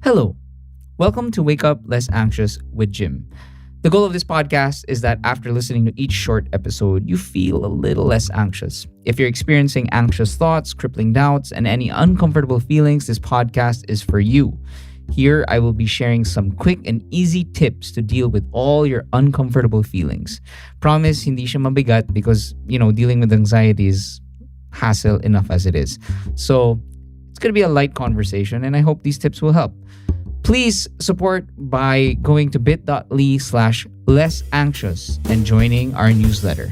Hello, welcome to Wake Up Less Anxious with Jim. The goal of this podcast is that after listening to each short episode, you feel a little less anxious. If you're experiencing anxious thoughts, crippling doubts, and any uncomfortable feelings, this podcast is for you. Here, I will be sharing some quick and easy tips to deal with all your uncomfortable feelings. Promise, hindi siya mabigat because, dealing with anxiety is hassle enough as it is. So, it's going to be a light conversation, and I hope these tips will help. Please support by going to bit.ly/lessanxious and joining our newsletter.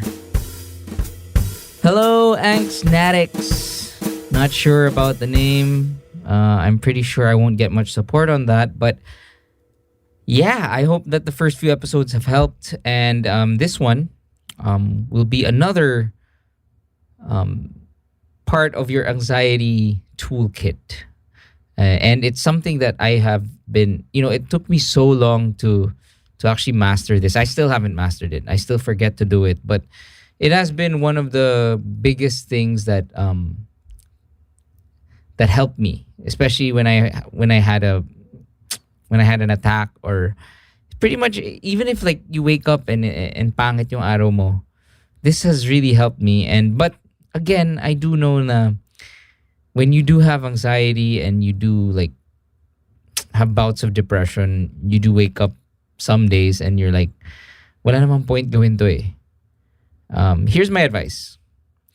Hello, Angstnatics. Not sure about the name. I'm pretty sure I won't get much support on that. But yeah, I hope that the first few episodes have helped. And this one will be another part of your anxiety toolkit. And it's something that I have been, it took me so long to actually master this. I still haven't mastered it. I still forget to do it, but it has been one of the biggest things that helped me, especially when I had an attack, or pretty much even if like you wake up and pangit yung araw mo. This has really helped me. But again, I do know na when you do have anxiety and you do like have bouts of depression, you do wake up some days and you're like, wala namang point gawin to eh. Here's my advice.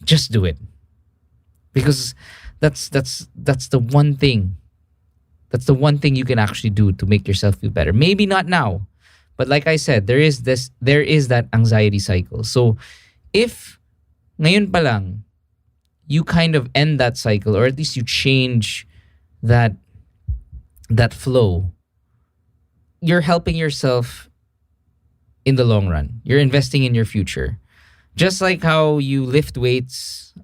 Just do it. Because that's the one thing. That's the one thing you can actually do to make yourself feel better. Maybe not now, but like I said, there is that anxiety cycle. So if ngayon pa lang you kind of end that cycle, or at least you change that flow, you're helping yourself in the long run. You're investing in your future. Just like how you lift weights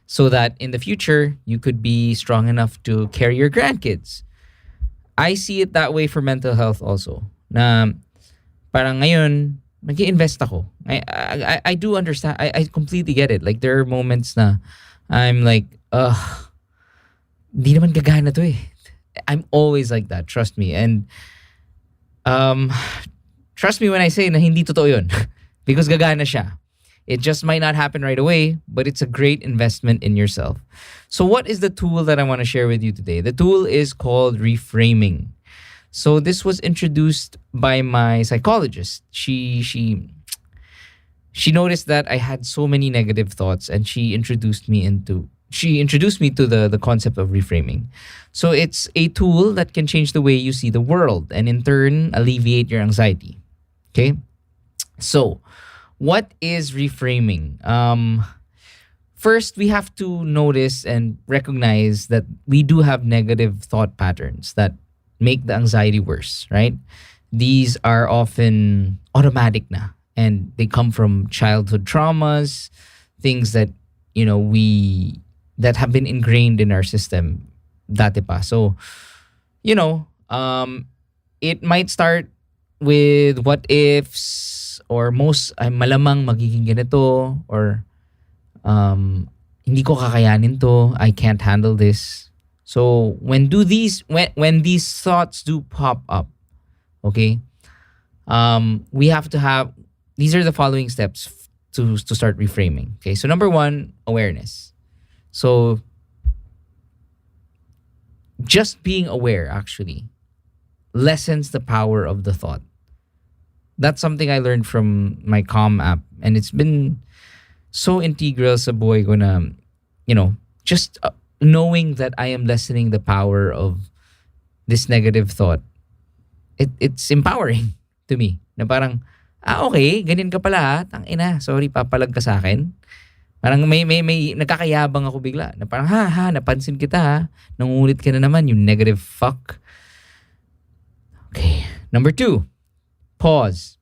so that in the future you could be strong enough to carry your grandkids. I see it that way for mental health also. Na parang ngayon, nag-i-invest ako. I do understand. I completely get it. Like, there are moments na I'm like, di naman gagana to eh. I'm always like that. Trust me. And trust me when I say na hindi totoo yun. Because gagana siya. It just might not happen right away, but it's a great investment in yourself. So what is the tool that I want to share with you today? The tool is called reframing. So this was introduced by my psychologist. She noticed that I had so many negative thoughts, and she introduced me to the concept of reframing. So it's a tool that can change the way you see the world and in turn alleviate your anxiety. Okay? So, what is reframing? First, we have to notice and recognize that we do have negative thought patterns that make the anxiety worse, right? These are often automatic na, and they come from childhood traumas, things that that have been ingrained in our system dati pa. So, it might start with what ifs, or most ay malamang magiging ganito, or hindi ko kakayanin to, I can't handle this. So when these thoughts do pop up, okay, we have to have, these are the following steps to start reframing. Okay, so number one, awareness. So just being aware actually lessens the power of the thought. That's something I learned from my Calm app, and it's been so integral sa buhay ko na, just knowing that I am lessening the power of this negative thought. It's empowering to me. Na parang, okay, ganyan ka pala ha. Tangina, sorry, papalag ka sa akin. Parang may nagkakayabang ako bigla. Na parang, napansin kita ha. Nangungulit ka na naman, you negative fuck. Okay. Number two, pause.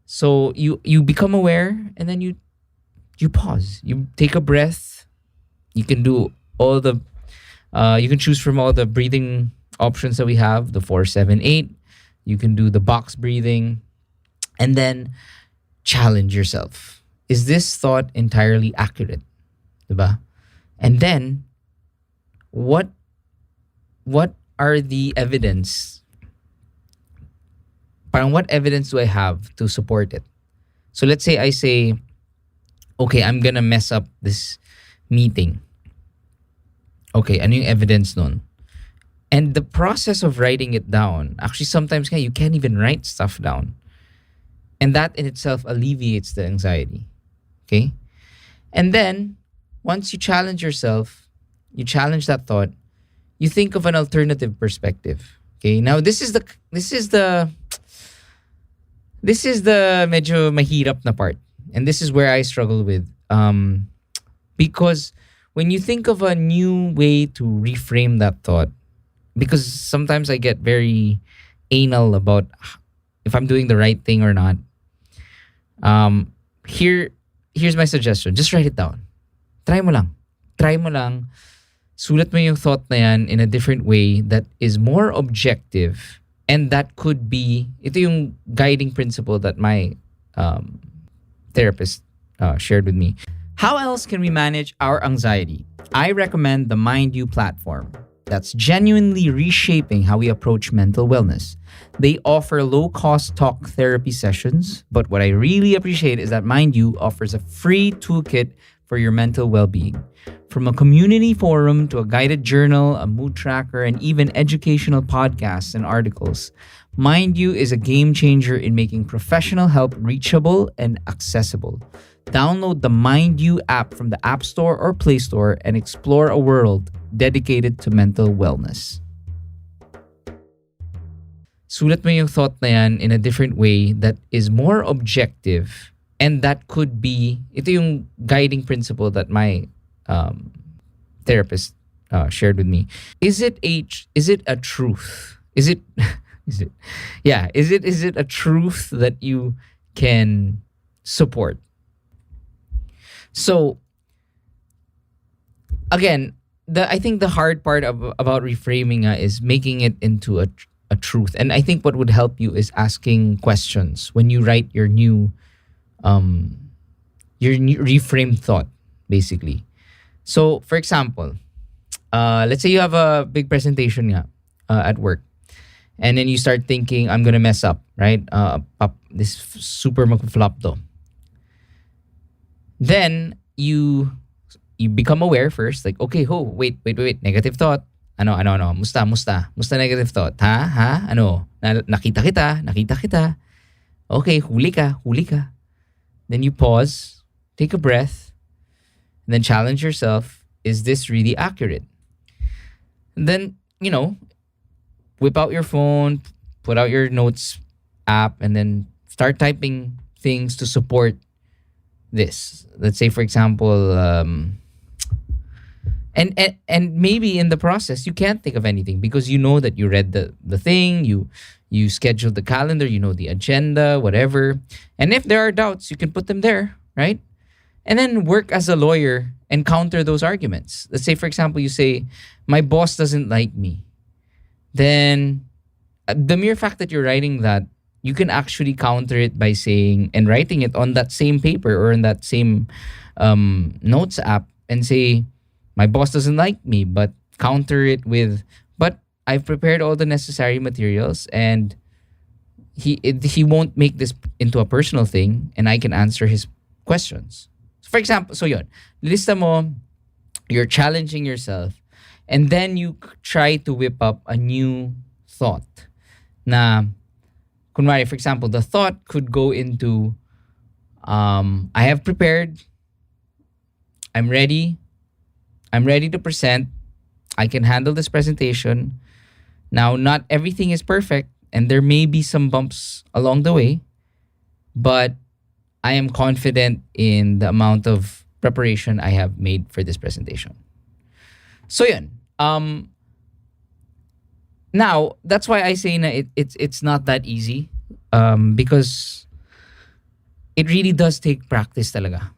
So you become aware, and then you pause. You take a breath. You can do all the, you can choose from all the breathing options that we have, the 4-7-8. You can do the box breathing, and then challenge yourself. Is this thought entirely accurate? Diba? And then what are the evidence? Parang what evidence do I have to support it? So let's say I say, okay, I'm gonna mess up this meeting. Okay, ano yung evidence nun? And the process of writing it down, actually sometimes you can't even write stuff down. And that in itself alleviates the anxiety. Okay? And then, once you challenge yourself, you challenge that thought, you think of an alternative perspective. Okay? Now this is the medyo mahirap na part. And this is where I struggle with. Because when you think of a new way to reframe that thought, because sometimes I get very anal about if I'm doing the right thing or not. Here's my suggestion. Just write it down. Try mo lang. Try mo lang. Sulat mo yung thought na yan in a different way that is more objective, and that could be, ito yung guiding principle that my therapist shared with me. How else can we manage our anxiety? I recommend the Mind You platform. That's genuinely reshaping how we approach mental wellness. They offer low-cost talk therapy sessions, but what I really appreciate is that Mind You offers a free toolkit for your mental well-being. From a community forum to a guided journal, a mood tracker, and even educational podcasts and articles, Mind You is a game changer in making professional help reachable and accessible. Download the Mind You app from the App Store or Play Store and explore a world dedicated to mental wellness. Sulat mo yung thought na yan in a different way that is more objective, and that could be, ito yung guiding principle that my therapist shared with me. Is it a truth? Is it a truth that you can support? So again, I think the hard part about reframing is making it into a truth. And I think what would help you is asking questions when you write your new reframed thought, basically. So, for example, let's say you have a big presentation at work, and then you start thinking, I'm gonna mess up, right? This super mag-flop to. Then you become aware first, like, okay, wait, negative thought. Ano, musta negative thought? Ha? Ano? Nakita kita. Okay, huli ka. Then you pause, take a breath, and then challenge yourself, is this really accurate? And then, whip out your phone, put out your notes app, and then start typing things to support this. Let's say, for example, and maybe in the process you can't think of anything because you know that you read the thing, you scheduled the calendar, you know the agenda, whatever. And if there are doubts, you can put them there, right? And then work as a lawyer and counter those arguments. Let's say, for example, you say, my boss doesn't like me. Then the mere fact that you're writing that, you can actually counter it by saying and writing it on that same paper or in that same notes app and say, my boss doesn't like me, but counter it with, but I've prepared all the necessary materials and he won't make this into a personal thing and I can answer his questions. For example, so yun, lista mo, you're challenging yourself, and then you try to whip up a new thought na, kunwari, for example, the thought could go into, I have prepared, I'm ready to present, I can handle this presentation. Now, not everything is perfect, and there may be some bumps along the way, but I am confident in the amount of preparation I have made for this presentation. So yun. Now, that's why I say na it's not that easy, because it really does take practice talaga.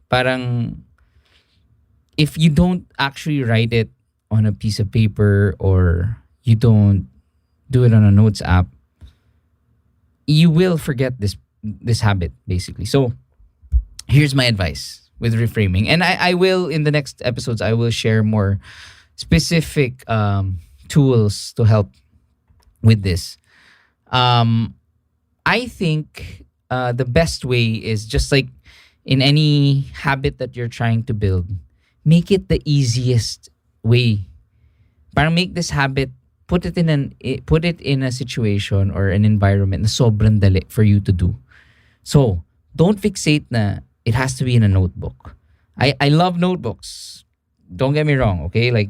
Parang if you don't actually write it on a piece of paper or you don't do it on a notes app, you will forget this habit, basically. So here's my advice with reframing. And I will, in the next episodes, I will share more specific tools to help with this. Um, I think the best way is just like in any habit that you're trying to build, make it the easiest way. Parang make this habit, put it in a situation or an environment na sobrang dali for you to do. So, don't fixate na it has to be in a notebook. I love notebooks. Don't get me wrong, okay? Like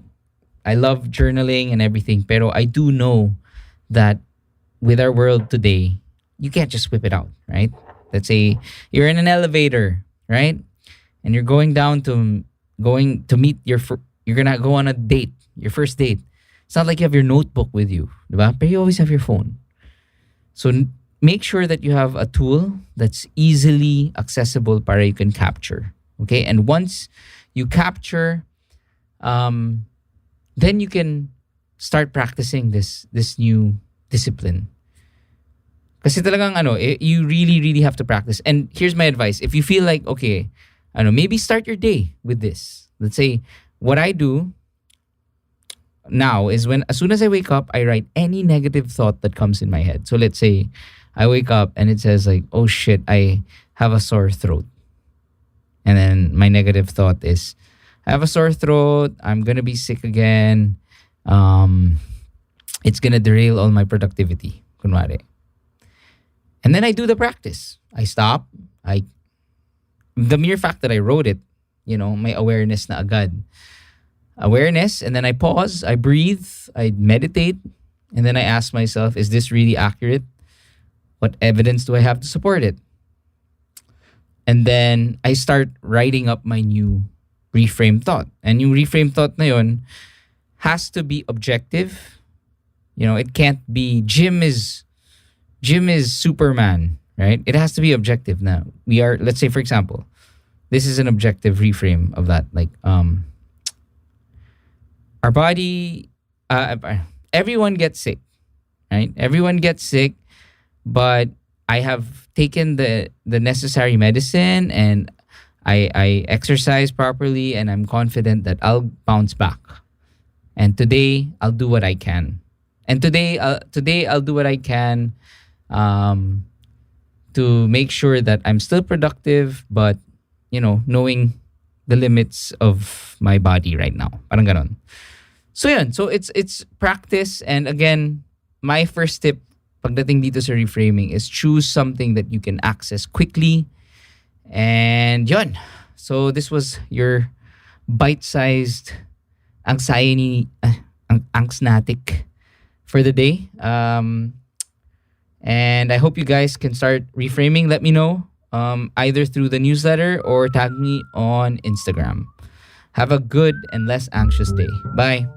I love journaling and everything, pero I do know that with our world today, you can't just whip it out, right? Let's say you're in an elevator, right? And you're going to meet you're gonna go on a date, your first date. It's not like you have your notebook with you, diba? But you always have your phone. So make sure that you have a tool that's easily accessible para you can capture. Okay? And once you capture, then you can start practicing this new discipline. Kasi talagang you really, really have to practice. And here's my advice. If you feel like, okay, maybe start your day with this. Let's say, what I do now is as soon as I wake up, I write any negative thought that comes in my head. So let's say I wake up and it says like, oh shit, I have a sore throat. And then my negative thought is, I have a sore throat. I'm going to be sick again. It's going to derail all my productivity. Kunwari. And then I do the practice. I stop. The mere fact that I wrote it, my awareness na agad. Awareness, and then I pause, I breathe, I meditate, and then I ask myself, is this really accurate? What evidence do I have to support it? And then I start writing up my new reframe thought. And yung reframe thought na yun has to be objective. It can't be Jim is Superman, right? It has to be objective now. Let's say for example, this is an objective reframe of that. Like our body, everyone gets sick, right? Everyone gets sick, but I have taken the necessary medicine and I exercise properly and I'm confident that I'll bounce back. And today I'll do what I can. And today I'll do what I can to make sure that I'm still productive, but knowing the limits of my body right now. Parang ganon. So yun, so it's practice, and again, my first tip pagdating dito sa reframing is choose something that you can access quickly. And yun. So this was your bite-sized anxnatic for the day. And I hope you guys can start reframing. Let me know either through the newsletter or tag me on Instagram. Have a good and less anxious day. Bye.